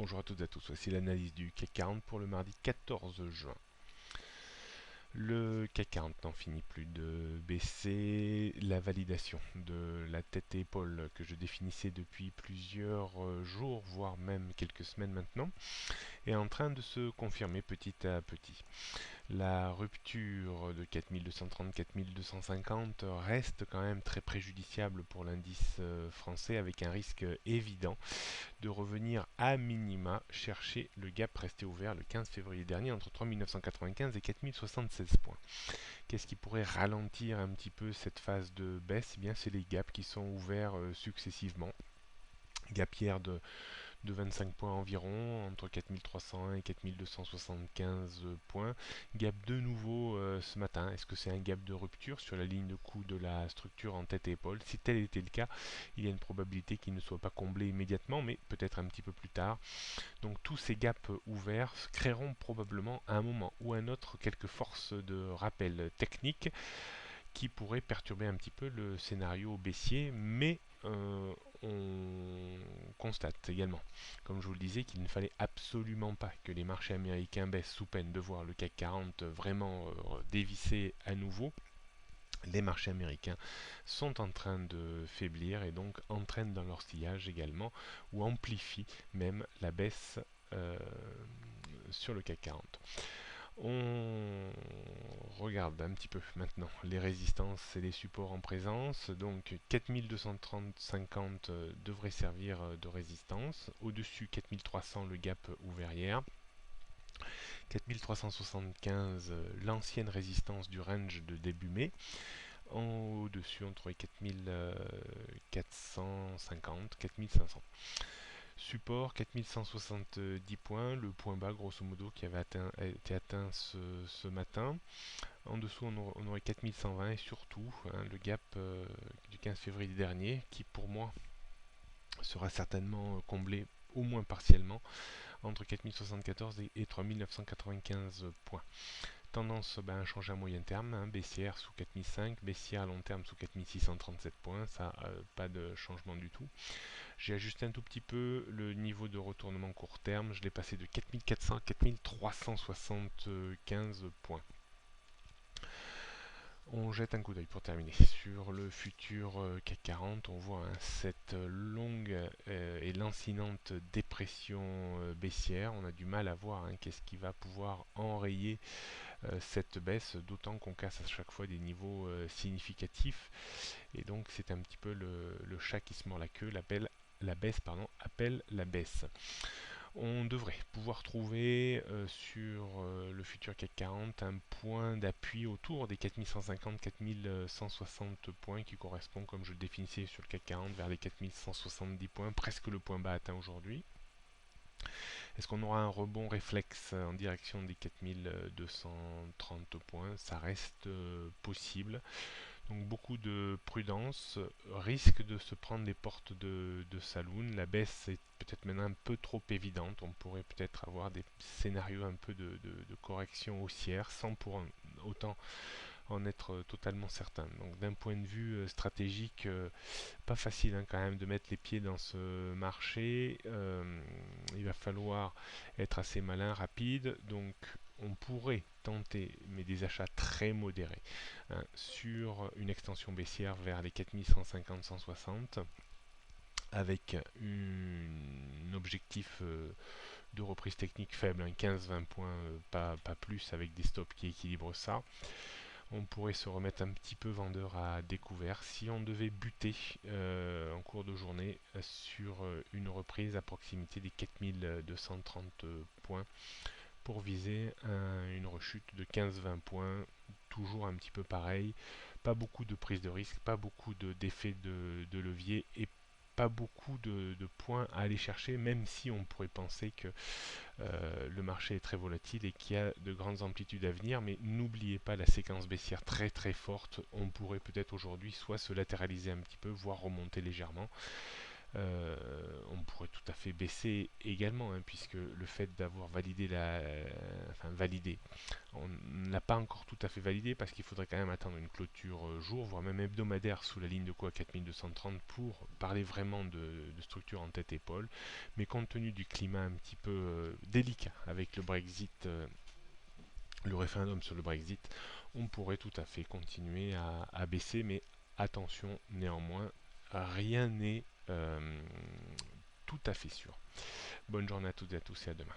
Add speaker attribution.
Speaker 1: Bonjour à toutes et à tous, voici l'analyse du CAC 40 pour le mardi 14 juin. Le CAC 40 n'en finit plus de baisser. La validation de la tête et épaule que je définissais depuis plusieurs jours, voire même quelques semaines maintenant, est en train de se confirmer petit à petit. La rupture de 4230-4250 reste quand même très préjudiciable pour l'indice français, avec un risque évident de revenir à minima chercher le gap resté ouvert le 15 février dernier entre 3995 et 4076 points. Qu'est-ce qui pourrait ralentir un petit peu cette phase de baisse? Eh bien, c'est les gaps qui sont ouverts successivement. Gap hier de 25 points environ, entre 4301 et 4275 points. Gap de nouveau ce matin. Est-ce que c'est un gap de rupture sur la ligne de coup de la structure en tête et épaule? Si tel était le cas, il y a une probabilité qu'il ne soit pas comblé immédiatement, mais peut-être un petit peu plus tard. Donc tous ces gaps ouverts créeront probablement à un moment ou à un autre quelques forces de rappel technique qui pourrait perturber un petit peu le scénario baissier, mais on constate également, comme je vous le disais, qu'il ne fallait absolument pas que les marchés américains baissent sous peine de voir le CAC 40 vraiment dévisser à nouveau. Les marchés américains sont en train de faiblir et donc entraînent dans leur sillage également ou amplifient même la baisse sur le CAC 40. On regarde un petit peu maintenant les résistances et les supports en présence. Donc 4230-50 devrait servir de résistance. Au-dessus 4300 le gap ouvert hier. 4375 l'ancienne résistance du range de début mai. Au-dessus on trouvait 4450, 4500. Support 4170 points, le point bas grosso modo qui avait été atteint ce matin. En dessous on aurait 4120 et surtout le gap du 15 février dernier qui pour moi sera certainement comblé au moins partiellement entre 4074 et 3995 points. Tendance à changer à moyen terme, baissière sous 4005, baissière à long terme sous 4637 points, ça pas de changement du tout. J'ai ajusté un tout petit peu le niveau de retournement court terme, je l'ai passé de 4400 à 4375 points. On jette un coup d'œil pour terminer sur le futur CAC 40. On voit cette longue et lancinante dépression baissière. On a du mal à voir qu'est-ce qui va pouvoir enrayer cette baisse, d'autant qu'on casse à chaque fois des niveaux significatifs. Et donc c'est un petit peu le chat qui se mord la queue. La baisse appelle la baisse. On devrait pouvoir trouver sur le futur CAC 40 un point d'appui autour des 4150-4160 points qui correspond, comme je le définissais sur le CAC 40, vers les 4170 points, presque le point bas atteint aujourd'hui. Est-ce qu'on aura un rebond réflexe en direction des 4230 points? Ça reste possible. Donc beaucoup de prudence, risque de se prendre les portes de saloon. La baisse est peut-être maintenant un peu trop évidente. On pourrait peut-être avoir des scénarios un peu de correction haussière sans pour autant en être totalement certain. Donc d'un point de vue stratégique, pas facile quand même de mettre les pieds dans ce marché. Il va falloir être assez malin, rapide. Donc on pourrait tenter, mais des achats très modérés, sur une extension baissière vers les 4150-160 avec un objectif de reprise technique faible, 15-20 points, pas plus, avec des stops qui équilibrent ça. On pourrait se remettre un petit peu vendeur à découvert si on devait buter en cours de journée sur une reprise à proximité des 4230 points pour viser une rechute de 15-20 points, toujours un petit peu pareil, pas beaucoup de prise de risque, pas beaucoup d'effet de levier et pas beaucoup de points à aller chercher, même si on pourrait penser que le marché est très volatile et qu'il y a de grandes amplitudes à venir, mais n'oubliez pas la séquence baissière très très forte. On pourrait peut-être aujourd'hui soit se latéraliser un petit peu, voire remonter légèrement. On pourrait tout à fait baisser également, hein, puisque le fait d'avoir validé enfin validé, on ne l'a pas encore tout à fait validé parce qu'il faudrait quand même attendre une clôture jour, voire même hebdomadaire sous la ligne de quoi 4230 pour parler vraiment de structure en tête-épaule. Mais compte tenu du climat un petit peu délicat avec le Brexit, le référendum sur le Brexit, on pourrait tout à fait continuer à baisser, mais attention néanmoins, rien n'est tout à fait sûr. Bonne journée à toutes et à tous et à demain.